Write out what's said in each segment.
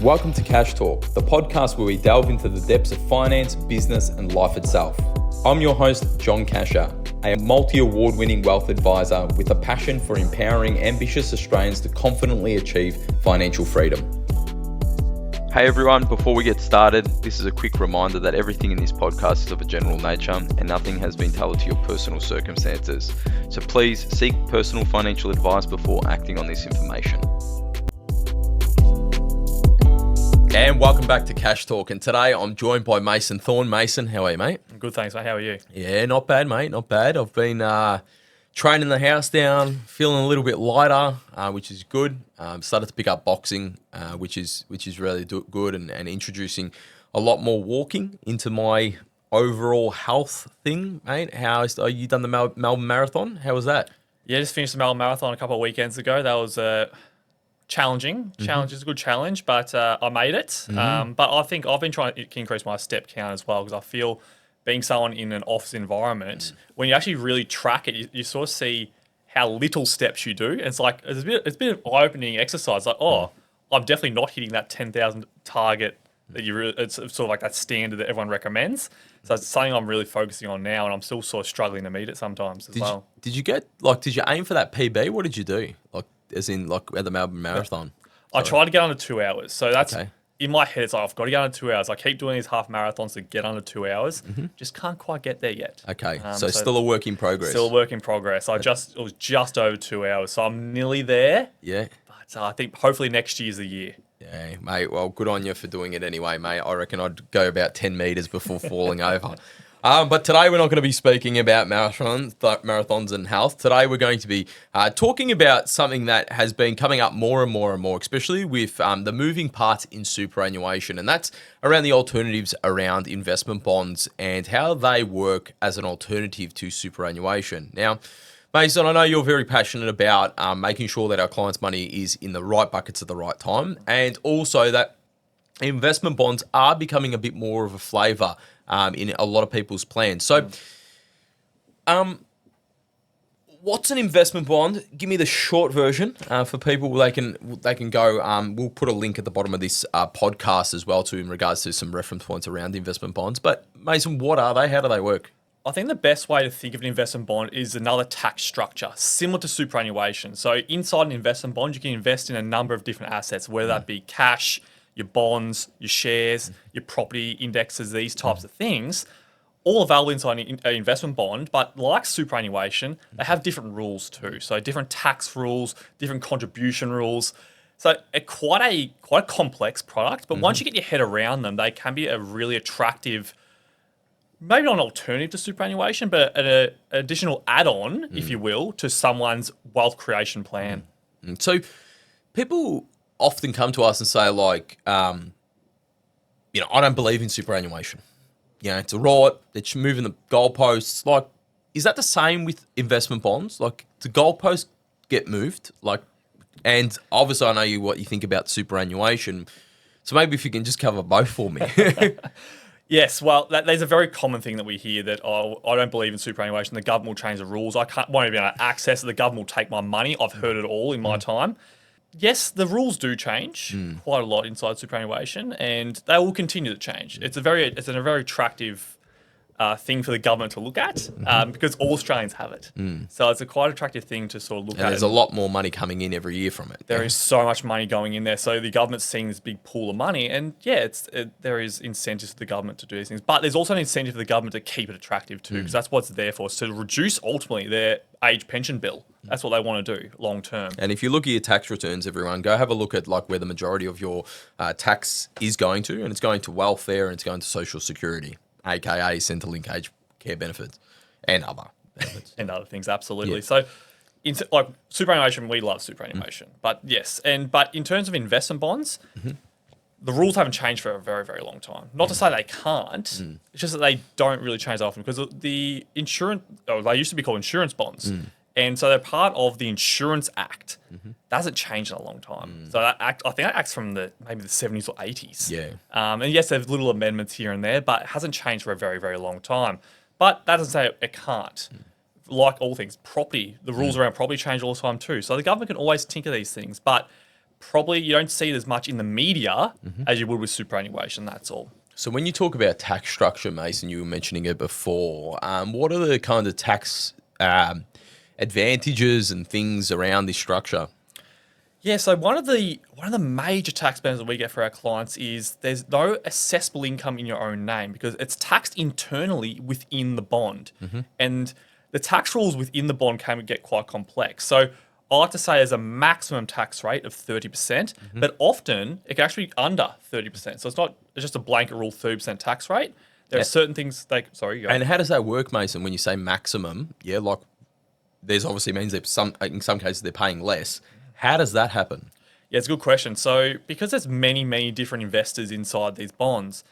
Welcome to Cash Talk, the podcast where we delve into the depths of finance, business, and life itself. I'm your host, John Cachia, a multi-award-winning wealth advisor with a passion for empowering ambitious Australians to confidently achieve financial freedom. Hey everyone, before we get started, this is a quick reminder that everything in this podcast is of a general nature and nothing has been tailored to your personal circumstances. So please seek personal financial advice before acting on this information. And welcome back to Cash Talk. And today I'm joined by Mason Thorn. Mason, how are you, mate? I'm good, thanks, mate. How are you? Yeah, not bad, mate. Not bad. I've been training the house down, feeling a little bit lighter, which is good. Started to pick up boxing, which is really good, and introducing a lot more walking into my overall health thing, mate. You done the Melbourne Marathon? How was that? Yeah, just finished the Melbourne Marathon a couple of weekends ago. That was challenging. Challenge is a good challenge, but I made it. But I think I've been trying to increase my step count as well, because I feel being someone in an office environment, when you actually really track it, you sort of see how little steps you do. And it's like, it's a bit of eye-opening exercise. Like, I'm definitely not hitting that 10,000 target that it's sort of like that standard that everyone recommends. So it's something I'm really focusing on now, and I'm still sort of struggling to meet it sometimes as well. Did you aim for that PB? What did you do? At the Melbourne Marathon? I tried to get under 2 hours. So that's... Okay. In my head, it's like, I've got to get under 2 hours. I keep doing these half marathons to get under 2 hours. Just can't quite get there yet. Okay, so still a work in progress. Still a work in progress. It was just over 2 hours, so I'm nearly there. Yeah. But I think hopefully next year's the year. Yeah, mate. Well, good on you for doing it anyway, mate. I reckon I'd go about 10 metres before falling over. But today we're not going to be speaking about marathons and health. Today we're going to be talking about something that has been coming up more and more and more, especially with the moving parts in superannuation. And that's around the alternatives around investment bonds and how they work as an alternative to superannuation. Now, Mason, I know you're very passionate about making sure that our clients' money is in the right buckets at the right time, and also that investment bonds are becoming a bit more of a flavour in a lot of people's plans. So, what's an investment bond? Give me the short version for people. They can go. We'll put a link at the bottom of this podcast as well in regards to some reference points around investment bonds. But Mason, what are they? How do they work? I think the best way to think of an investment bond is another tax structure, similar to superannuation. So inside an investment bond, you can invest in a number of different assets, whether that be cash, your bonds, your shares, your property indexes, these types of things, all available inside an investment bond. But like superannuation, they have different rules too. So different tax rules, different contribution rules. So quite a complex product, but once you get your head around them, they can be a really attractive, maybe not an alternative to superannuation, but an additional add-on, if you will, to someone's wealth creation plan. So people often come to us and say, I don't believe in superannuation. It's a rot. It's moving the goalposts. Is that the same with investment bonds? Do goalposts get moved? And obviously I know what you think about superannuation. So maybe if you can just cover both for me. Yes, well, there's a very common thing that we hear that, I don't believe in superannuation. The government will change the rules. I won't even be able to access it. The government will take my money. I've heard it all in my time. Yes, the rules do change quite a lot inside superannuation, and they will continue to change. It's a very attractive thing for the government to look at because all Australians have it. So it's a quite attractive thing to sort of look at. And there's a lot more money coming in every year from it. There is so much money going in there. So the government's seeing this big pool of money, and there is incentives for the government to do these things. But there's also an incentive for the government to keep it attractive too, because that's what it's there for, to reduce ultimately their age pension bill. That's what they want to do long term. And if you look at your tax returns, everyone, go have a look at where the majority of your tax is going to, and it's going to welfare and it's going to social security, aka Centrelink aged care benefits and other benefits. And other things, absolutely. Yeah. So, superannuation, we love superannuation. But yes, but in terms of investment bonds, the rules haven't changed for a very, very long time. Not to say they can't, it's just that they don't really change often, because they used to be called insurance bonds. And so they're part of the Insurance Act. That hasn't changed in a long time. So that act, I think that act's from maybe the 70s or 80s. Yeah. And yes, there's little amendments here and there, but it hasn't changed for a very, very long time. But that doesn't say it can't. Like all things, property, the rules around property change all the time too. So the government can always tinker these things. But probably you don't see it as much in the media as you would with superannuation. That's all. So when you talk about tax structure, Mason, you were mentioning it before. What are the kind of tax advantages and things around this structure? Yeah, so one of the major tax benefits that we get for our clients is there's no assessable income in your own name because it's taxed internally within the bond. And the tax rules within the bond can get quite complex. So I like to say there's a maximum tax rate of 30%, but often it can actually be under 30%. So it's just a blanket rule 30% tax rate. There are certain things sorry, go. And how does that work, Mason, when you say maximum? Yeah, like there's obviously means that in some cases they're paying less. How does that happen? Yeah, it's a good question. So because there's many different investors inside these bonds,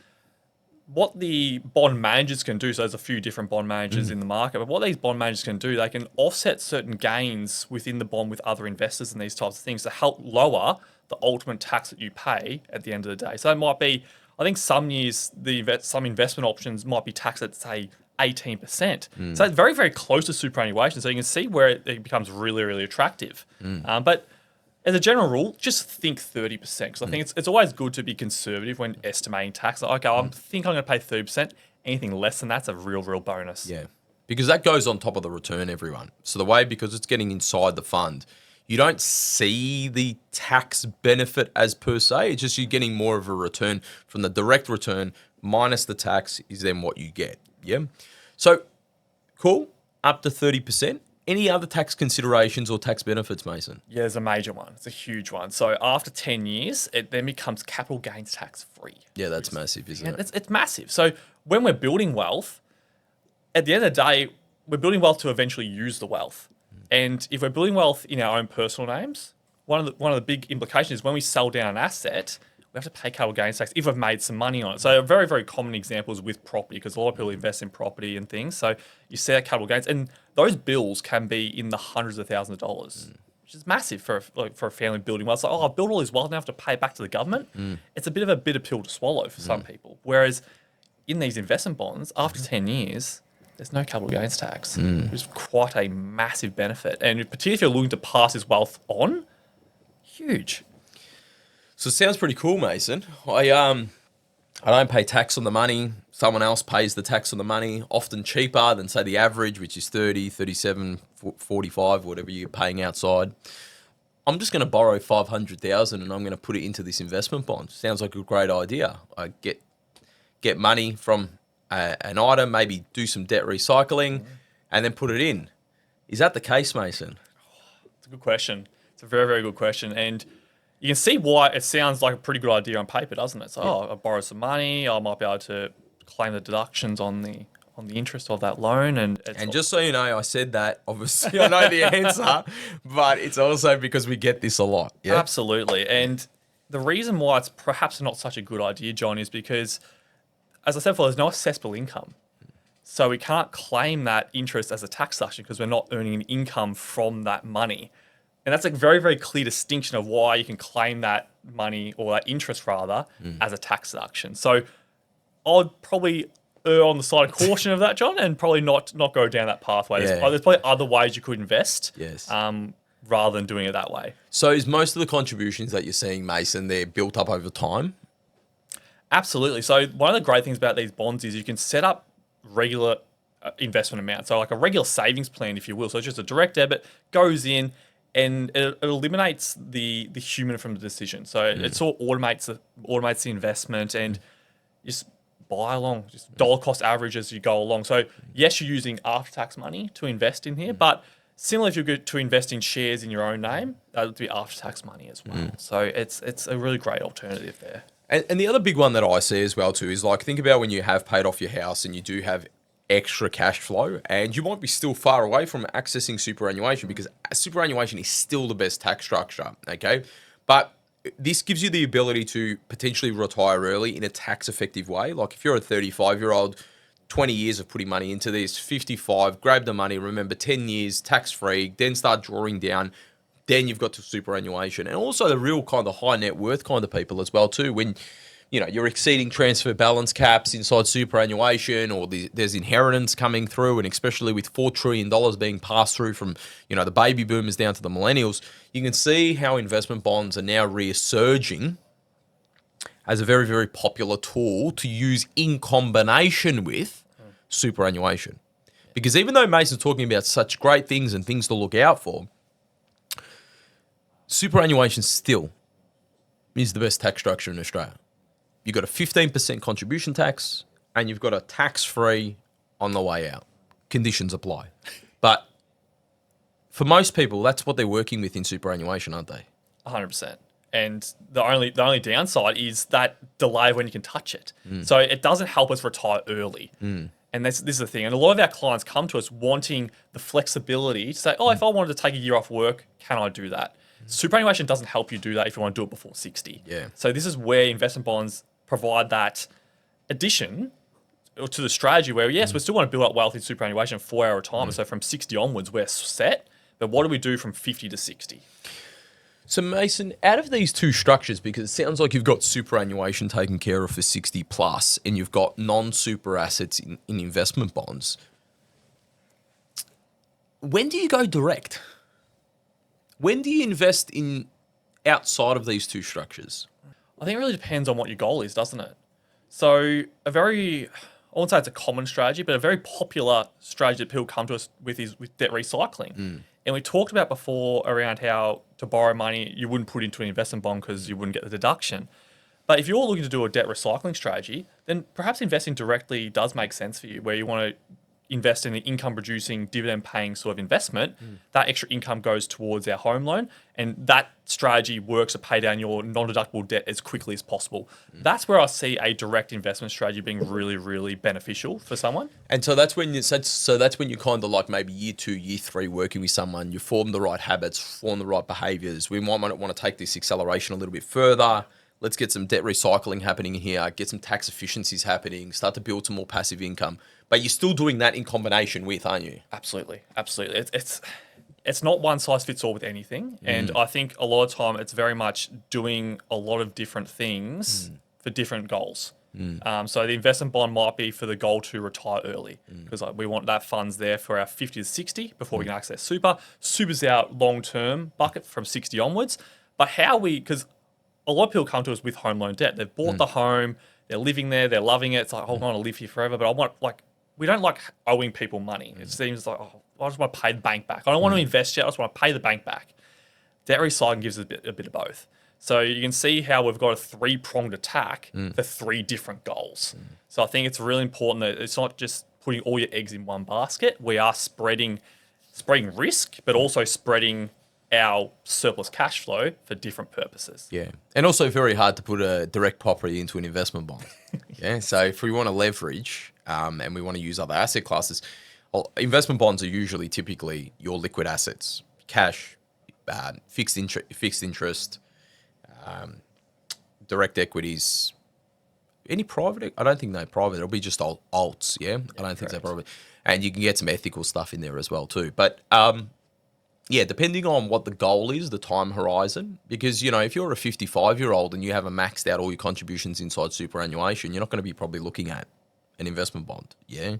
what the bond managers can do, so there's a few different bond managers in the market, but what these bond managers can do, they can offset certain gains within the bond with other investors and these types of things to help lower the ultimate tax that you pay at the end of the day. So it might be, I think some years, some investment options might be taxed at, say, 18%. So it's very close to superannuation. So you can see where it becomes really attractive. But as a general rule, just think 30% because I think it's always good to be conservative when estimating tax. Like, okay, I think I'm going to pay 30%. Anything less than that's a real bonus. Yeah, because that goes on top of the return, everyone. So because it's getting inside the fund, you don't see the tax benefit as per se. It's just you're getting more of a return from the direct return minus the tax is then what you get. Yeah. So cool, up to 30%. Any other tax considerations or tax benefits, Mason? Yeah, there's a major one. It's a huge one. So after 10 years, it then becomes capital gains tax free. Yeah, that's massive, isn't it? It's massive. So when we're building wealth, at the end of the day, we're building wealth to eventually use the wealth. And if we're building wealth in our own personal names, one of the big implications is when we sell down an asset, we have to pay capital gains tax if we've made some money on it. So a very common example is with property because a lot of people invest in property and things. So you see that capital gains, and those bills can be in the hundreds of thousands of dollars, which is massive for a family building wealth. So I'll build all this wealth and I have to pay it back to the government. It's a bit of a bitter pill to swallow for some people. Whereas in these investment bonds, after 10 years, there's no capital gains tax, which is quite a massive benefit. And particularly if you're looking to pass this wealth on, huge. So it sounds pretty cool, Mason. I don't pay tax on the money. Someone else pays the tax on the money, often cheaper than, say, the average, which is 30, 37, 45, whatever you're paying outside. I'm just going to borrow 500,000 and I'm going to put it into this investment bond. Sounds like a great idea. I get money from an item, maybe do some debt recycling, and then put it in. Is that the case, Mason? It's a good question. It's a very good question. And you can see why it sounds like a pretty good idea on paper, doesn't it? So, I borrow some money, I might be able to claim the deductions on the interest of that loan. And just so you know, I said that, obviously I know the answer, but it's also because we get this a lot. Yeah, absolutely. And the reason why it's perhaps not such a good idea, John, is because, as I said before, there's no assessable income. So we can't claim that interest as a tax deduction because we're not earning an income from that money. And that's a very clear distinction of why you can claim that money or that interest rather as a tax deduction. So I'd probably err on the side of caution of that, John, and probably not go down that pathway. Yeah. There's probably other ways you could invest rather than doing it that way. So is most of the contributions that you're seeing, Mason, they're built up over time? Absolutely. So one of the great things about these bonds is you can set up regular investment amounts. So like a regular savings plan, if you will. So it's just a direct debit, goes in, and it eliminates the human from the decision. So it sort of automates the investment and just buy along, just dollar cost average as you go along. So yes, you're using after-tax money to invest in here, but similar if you're good to invest in shares in your own name, that would be after-tax money as well. So it's a really great alternative there. And the other big one that I see as well too is like, think about when you have paid off your house and you do have extra cash flow and you might be still far away from accessing superannuation because superannuation is still the best tax structure, okay? But this gives you the ability to potentially retire early in a tax effective way. Like if you're a 35-year-old, 20 years of putting money into this, 55, grab the money, remember 10 years tax free, then start drawing down. Then you've got to superannuation and also the real kind of high net worth kind of people as well too. When you're exceeding transfer balance caps inside superannuation, or there's inheritance coming through, and especially with $4 trillion being passed through from, the baby boomers down to the millennials, you can see how investment bonds are now resurging as a very, very popular tool to use in combination with superannuation. Because even though Mason's talking about such great things and things to look out for, superannuation still is the best tax structure in Australia. You've got a 15% contribution tax and you've got a tax-free on the way out. Conditions apply. But for most people, that's what they're working with in superannuation, aren't they? 100%. And the only downside is that delay when you can touch it. So it doesn't help us retire early. And this is the thing. And a lot of our clients come to us wanting the flexibility to say, if I wanted to take a year off work, can I do that? Superannuation doesn't help you do that if you want to do it before 60. Yeah. So this is where investment bonds provide that addition to the strategy where, yes, we still want to build up wealth in superannuation for our retirement. So from 60 onwards, we're set. But what do we do from 50 to 60? So Mason, out of these two structures, because it sounds like you've got superannuation taken care of for 60 plus, and you've got non-super assets in investment bonds, when do you go direct? When do you invest in outside of these two structures? I think it really depends on what your goal is, doesn't it? So I won't say it's a common strategy, but a very popular strategy that people come to us with is with debt recycling. And we talked about before around how to borrow money, you wouldn't put into an investment bond because you wouldn't get the deduction. But if you're looking to do a debt recycling strategy, then perhaps investing directly does make sense for you, where you want to invest in an income-producing, dividend-paying sort of investment. That extra income goes towards our home loan, and that strategy works to pay down your non-deductible debt as quickly as possible. That's where I see a direct investment strategy being really, really beneficial for someone. And so that's when you kind of like maybe year 2, year 3 working with someone, you form the right habits, form the right behaviors. We might want to take this acceleration a little bit further. Let's get some debt recycling happening here, get some tax efficiencies happening, start to build some more passive income. But you're still doing that in combination with, aren't you? Absolutely. It's not one size fits all with anything. And I think a lot of time it's very much doing a lot of different things for different goals. So the investment bond might be for the goal to retire early because we want that funds there for our 50 to 60 before we can access super. Super's our long-term bucket from 60 onwards. But because a lot of people come to us with home loan debt. They've bought the home, they're living there, they're loving it. It's like, I want to live here forever, but we don't like owing people money. It seems like, I just want to pay the bank back. I don't want to invest yet. I just want to pay the bank back. Debt recycling gives us a bit of both. So you can see how we've got a 3-pronged attack for 3 different goals. So I think it's really important that it's not just putting all your eggs in one basket. We are spreading risk, but also spreading our surplus cash flow for different purposes. Yeah. And also very hard to put a direct property into an investment bond. Yeah. So if we want to leverage and we want to use other asset classes, investment bonds are typically your liquid assets, cash, fixed interest, direct equities. Any private? I don't think they're private. It'll be just alts. Yeah. I don't think they're private. And you can get some ethical stuff in there as well too. But yeah, depending on what the goal is, the time horizon, because, if you're a 55-year-old and you haven't maxed out all your contributions inside superannuation, you're not going to be probably looking at an investment bond, yeah?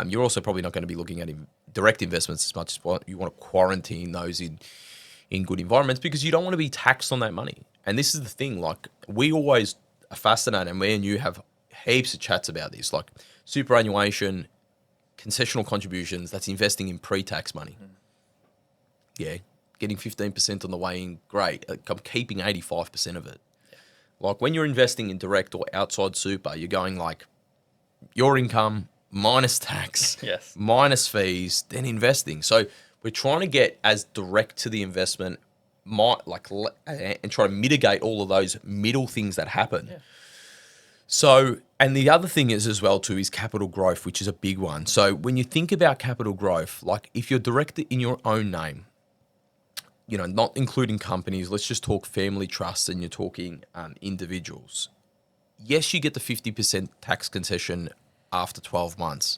You're also probably not going to be looking at direct investments as much as you want to quarantine those in good environments because you don't want to be taxed on that money. And this is the thing, we always are fascinated, and me and you have heaps of chats about this, superannuation, concessional contributions, that's investing in pre-tax money. Yeah, getting 15% on the way in, great. I'm keeping 85% of it. Yeah. When you're investing in direct or outside super, you're going your income minus tax, yes, minus fees, then investing. So we're trying to get as direct to the investment, and try to mitigate all of those middle things that happen. Yeah. So, and the other thing is as well too is capital growth, which is a big one. So when you think about capital growth, if you're directed in your own name, not including companies, let's just talk family trusts and you're talking individuals. Yes, you get the 50% tax concession after 12 months,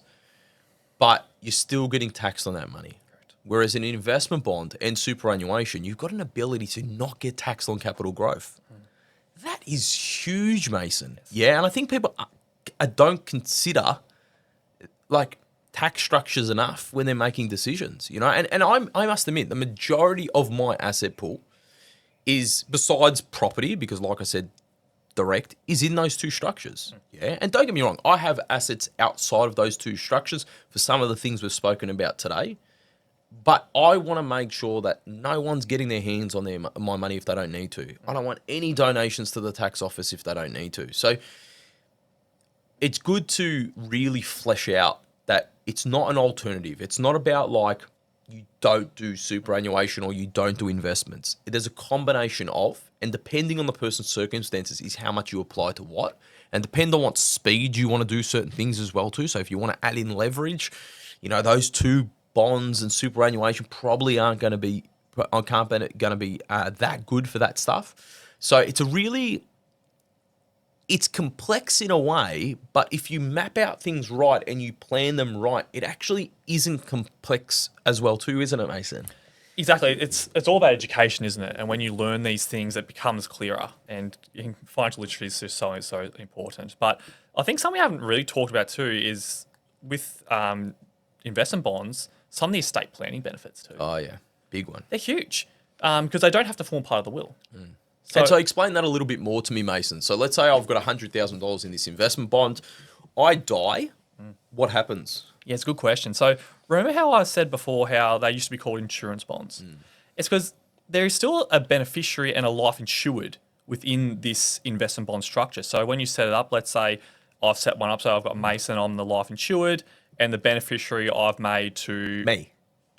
but you're still getting taxed on that money. Correct. Whereas in an investment bond and superannuation, you've got an ability to not get taxed on capital growth. That is huge, Mason. Yeah, and I think people don't consider like tax structures enough when they're making decisions, you know. And I must admit, the majority of my asset pool is, besides property, because like I said, direct, is in those two structures. Yeah, and don't get me wrong, I have assets outside of those two structures for some of the things we've spoken about today. But I want to make sure that no one's getting their hands on my money if they don't need to. I don't want any donations to the tax office if they don't need to. So it's good to really flesh out that it's not an alternative. It's not about like you don't do superannuation or you don't do investments. There's a combination of, and depending on the person's circumstances is how much you apply to what, and depend on what speed you want to do certain things as well too. So if you want to add in leverage, you know, those two bonds and superannuation probably aren't going to be that good for that stuff. So it's complex in a way, but if you map out things right and you plan them right, it actually isn't complex as well too, isn't it, Mason? Exactly. It's all about education, isn't it? And when you learn these things, it becomes clearer. And financial literacy is just so important. But I think something we haven't really talked about too is with investment bonds, some of the estate planning benefits too. Oh yeah, big one. They're huge because they don't have to form part of the will. So explain that a little bit more to me, Mason. So let's say I've got $100,000 in this investment bond. I die. What happens? Yeah, it's a good question. So remember how I said before how they used to be called insurance bonds? It's because there is still a beneficiary and a life insured within this investment bond structure. So when you set it up, let's say I've set one up. So I've got Mason, I'm the life insured, and the beneficiary I've made to Me.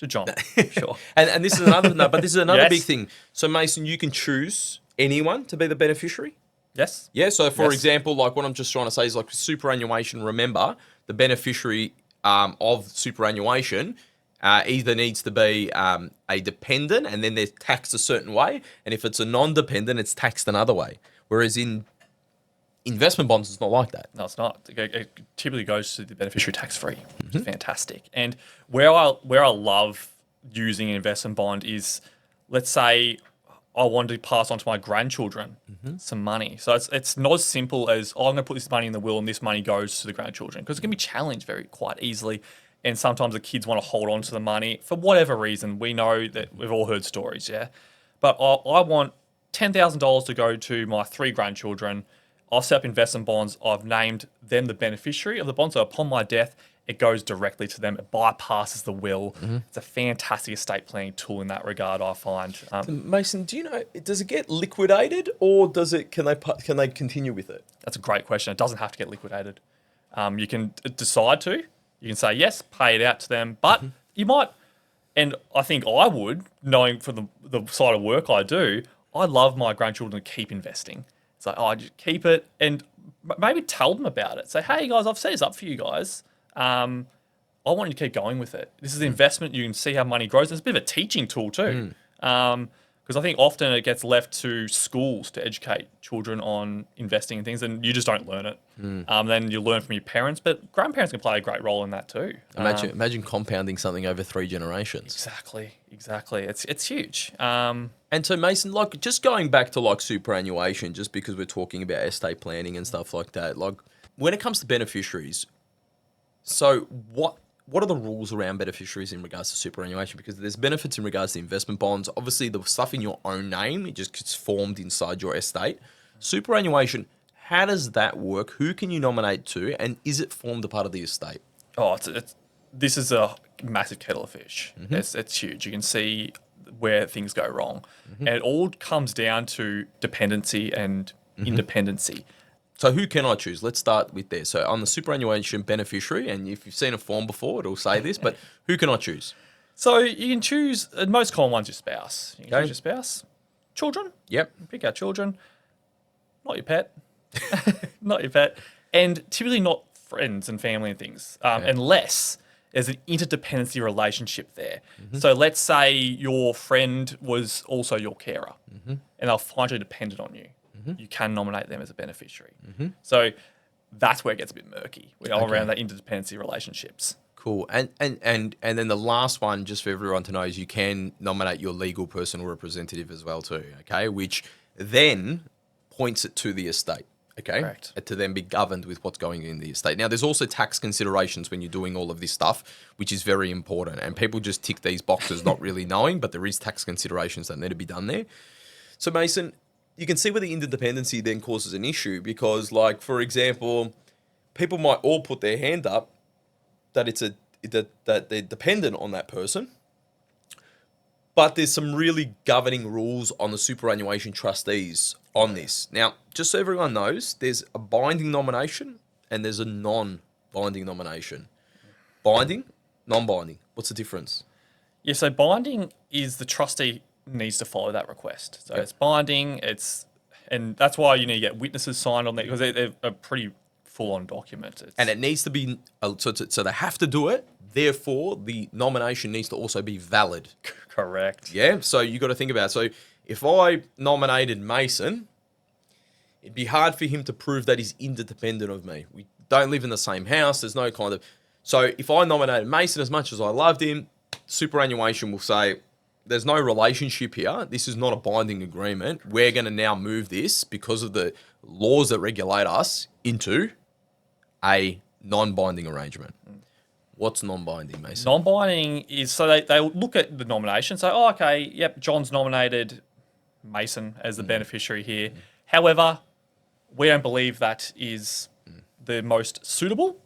to John. Sure. And this is another no, but this is another Yes. big thing. So Mason, you can choose anyone to be the beneficiary. Yes. Yeah. So for Yes. example, like what I'm just trying to say is like superannuation. Remember, the beneficiary of superannuation either needs to be a dependent, and then they're taxed a certain way, and if it's a non-dependent, it's taxed another way. Whereas in investment bonds, it's not like that. No, it's not. It typically goes to the beneficiary tax-free. Which is fantastic. And where I love using an investment bond is, let's say I want to pass on to my grandchildren some money. So it's not as simple as, oh, I'm going to put this money in the will and this money goes to the grandchildren, because it can be challenged quite easily. And sometimes the kids want to hold on to the money for whatever reason. We know that we've all heard stories, yeah? But I want $10,000 to go to my 3 grandchildren. I've set up investment bonds. I've named them the beneficiary of the bond. So upon my death, it goes directly to them. It bypasses the will. It's a fantastic estate planning tool in that regard, I find. Mason, do you know, does it get liquidated, or can they continue with it? That's a great question. It doesn't have to get liquidated. You can decide to. You can say yes, pay it out to them, but you might, and I think I would, knowing from the side of work I do, I love my grandchildren to keep investing. It's like, oh, I just keep it, and maybe tell them about it. Say, hey guys, I've set this up for you guys. I want you to keep going with it. This is an investment. You can see how money grows. It's a bit of a teaching tool too. Because I think often it gets left to schools to educate children on investing and things, and you just don't learn it. Then you learn from your parents, but grandparents can play a great role in that too. Imagine compounding something over 3 generations. Exactly. It's huge. And so Mason, like just going back to like superannuation, just because we're talking about estate planning and stuff like that, like when it comes to beneficiaries, so what are the rules around beneficiaries in regards to superannuation? Because there's benefits in regards to investment bonds. Obviously, the stuff in your own name, it just gets formed inside your estate. Superannuation, how does that work? Who can you nominate to? And is it formed a part of the estate? Oh, this is a massive kettle of fish. It's huge. You can see where things go wrong. And it all comes down to dependency and independency. So who can I choose? Let's start with there. So I'm the superannuation beneficiary, and if you've seen a form before, it'll say this, but who can I choose? So you can choose, the most common one's your spouse. You can choose your spouse. Children. Yep. Pick out children. Not your pet. Not your pet. And typically not friends and family and things, unless there's an interdependency relationship there. So let's say your friend was also your carer, and they're financially dependent on you. You can nominate them as a beneficiary. So that's where it gets a bit murky. We're all around that interdependency relationships. Cool. And then the last one, just for everyone to know, is you can nominate your legal personal representative as well too, okay? Which then points it to the estate. Okay, Correct. to then be governed with what's going in the estate. Now, there's also tax considerations when you're doing all of this stuff, which is very important. And people just tick these boxes not really knowing, but there is tax considerations that need to be done there. So, Mason, you can see where the interdependency then causes an issue because, like, for example, people might all put their hand up that that they're dependent on that person, but there's some really governing rules on the superannuation trustees on this. Now, just so everyone knows, there's a binding nomination and there's a non-binding nomination. Binding, non-binding. What's the difference? Yeah, so binding is the trustee needs to follow that request. So it's binding, and that's why you need to get witnesses signed on that because they're a pretty full-on document. And it needs to be, so they have to do it. Therefore, the nomination needs to also be valid. Correct. Yeah, so you got to think about it. So if I nominated Mason, it'd be hard for him to prove that he's interdependent of me. We don't live in the same house. There's no kind of... So if I nominated Mason, as much as I loved him, superannuation will say, there's no relationship here. This is not a binding agreement. We're going to now move this because of the laws that regulate us into a non-binding arrangement. What's non-binding, Mason? Non-binding is, so they look at the nomination, say, oh, okay, yep, John's nominated Mason as the beneficiary here. However, we don't believe that is the most suitable.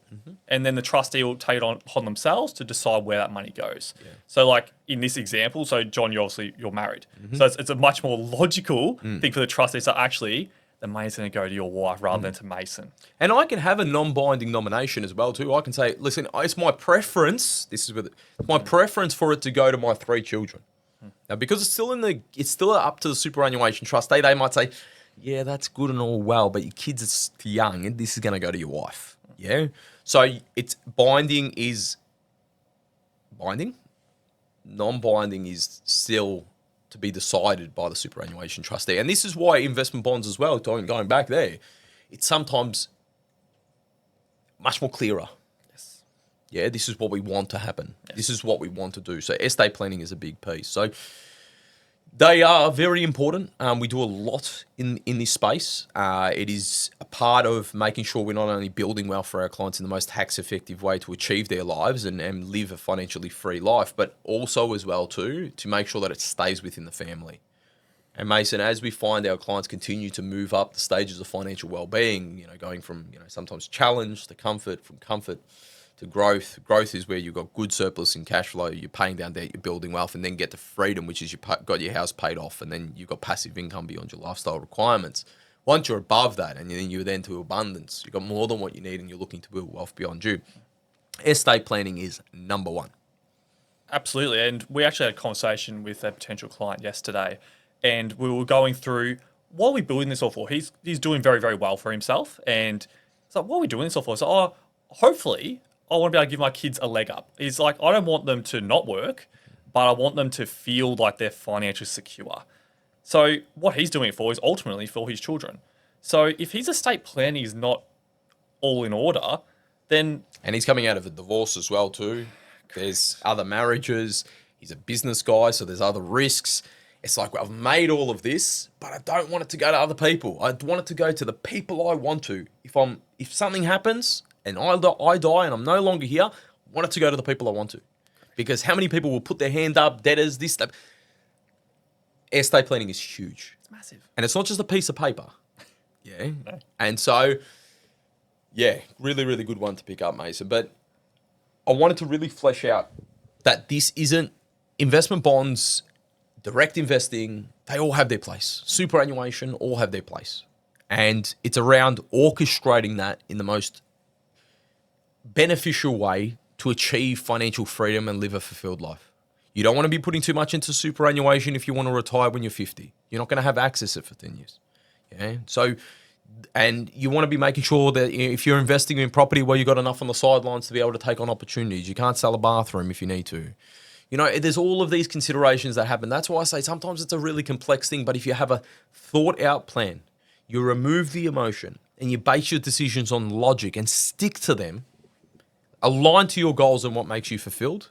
And then the trustee will take it upon themselves to decide where that money goes. Yeah. So like in this example, so John, you're married. So it's a much more logical thing for the trustee. So actually, the money's going to go to your wife rather than to Mason. And I can have a non-binding nomination as well too. I can say, listen, it's my preference. This is with my preference for it to go to my 3 children. Now, because it's still up to the superannuation trustee. They might say, yeah, that's good and all well, but your kids are still young, and this is going to go to your wife. Yeah. So it's binding is binding. Non-binding is still to be decided by the superannuation trustee. And this is why investment bonds as well, going back there, it's sometimes much more clearer. Yes. Yeah, this is what we want to happen. Yes. This is what we want to do. So estate planning is a big piece. So they are very important. We do a lot in this space. It is a part of making sure we're not only building wealth for our clients in the most tax-effective way to achieve their lives and live a financially free life, but also as well too to make sure that it stays within the family. And Mason, as we find our clients continue to move up the stages of financial well-being, going from sometimes challenge to comfort, from comfort to growth. Growth is where you've got good surplus in cash flow, you're paying down debt, you're building wealth, and then get to freedom, which is you've got your house paid off, and then you've got passive income beyond your lifestyle requirements. Once you're above that, and then you're then to abundance, you've got more than what you need, and you're looking to build wealth beyond you. Estate planning is number one. Absolutely. And we actually had a conversation with a potential client yesterday, and we were going through, what are we building this all for? He's doing very, very well for himself. And it's like, what are we doing this all for? So, hopefully, I want to be able to give my kids a leg up. It's like, I don't want them to not work, but I want them to feel like they're financially secure. So what he's doing it for is ultimately for his children. So if his estate planning is not all in order, then... And he's coming out of a divorce as well too. There's other marriages. He's a business guy, so there's other risks. It's like, I've made all of this, but I don't want it to go to other people. I want it to go to the people I want to. If something happens and I die and I'm no longer here, I want it to go to the people I want to. Because how many people will put their hand up, debtors, this, that. Estate planning is huge. It's massive. And it's not just a piece of paper. Yeah. No. And so, yeah, really, really good one to pick up, Mason. But I wanted to really flesh out that this isn't investment bonds, direct investing, they all have their place. Superannuation, all have their place. And it's around orchestrating that in the most beneficial way to achieve financial freedom and live a fulfilled life. You don't want to be putting too much into superannuation if you want to retire when you're 50. You're not going to have access to it for 10 years. Yeah. So, and you want to be making sure that if you're investing in property where you've got enough on the sidelines to be able to take on opportunities, you can't sell a bathroom if you need to. There's all of these considerations that happen. That's why I say sometimes it's a really complex thing, but if you have a thought out plan, you remove the emotion and you base your decisions on logic and stick to them, align to your goals and what makes you fulfilled,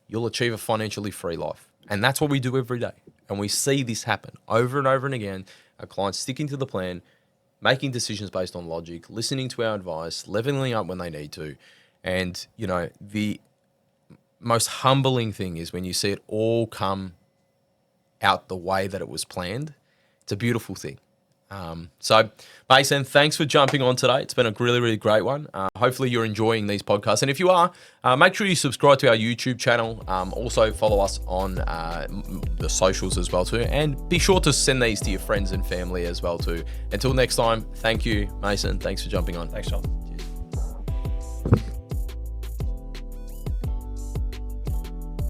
you'll achieve a financially free life. And that's what we do every day. And we see this happen over and over and again. our clients sticking to the plan, making decisions based on logic, listening to our advice, leveling up when they need to. And, you know, the most humbling thing is when you see it all come out the way that it was planned. It's a beautiful thing. So, Mason, thanks for jumping on today. It's been a really, really great one. Hopefully you're enjoying these podcasts. And if you are, make sure you subscribe to our YouTube channel. Also follow us on the socials as well too. And be sure to send these to your friends and family as well too. Until next time, thank you, Mason. Thanks for jumping on. Thanks, John.